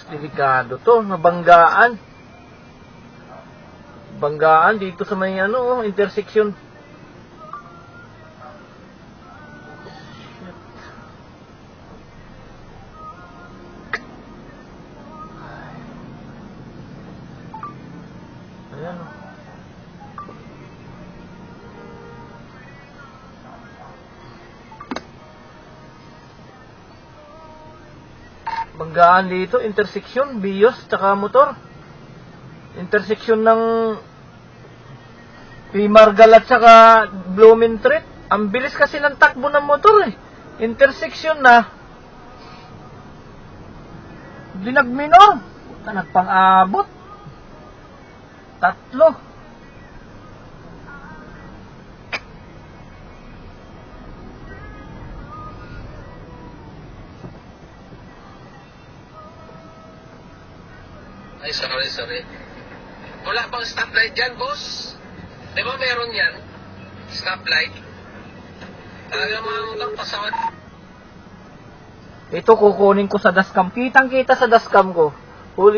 Delikado to, nabanggaan. Banggaan dito sa may intersection. Ayan. Banggaan dito, intersection, Bios, tsaka motor. Intersection ng Pimargal at tsaka Blumentritt. Ang bilis kasi ng takbo ng motor eh. Intersection na. Dinagmino. Nagpang-abot. 3. Ay, sorry. Wala bang stoplight dyan, boss? Di ba meron yan? Stoplight? Talaga lang pasawat. Ito kukunin ko sa dashcam. Kitang-kita sa dashcam ko. Huling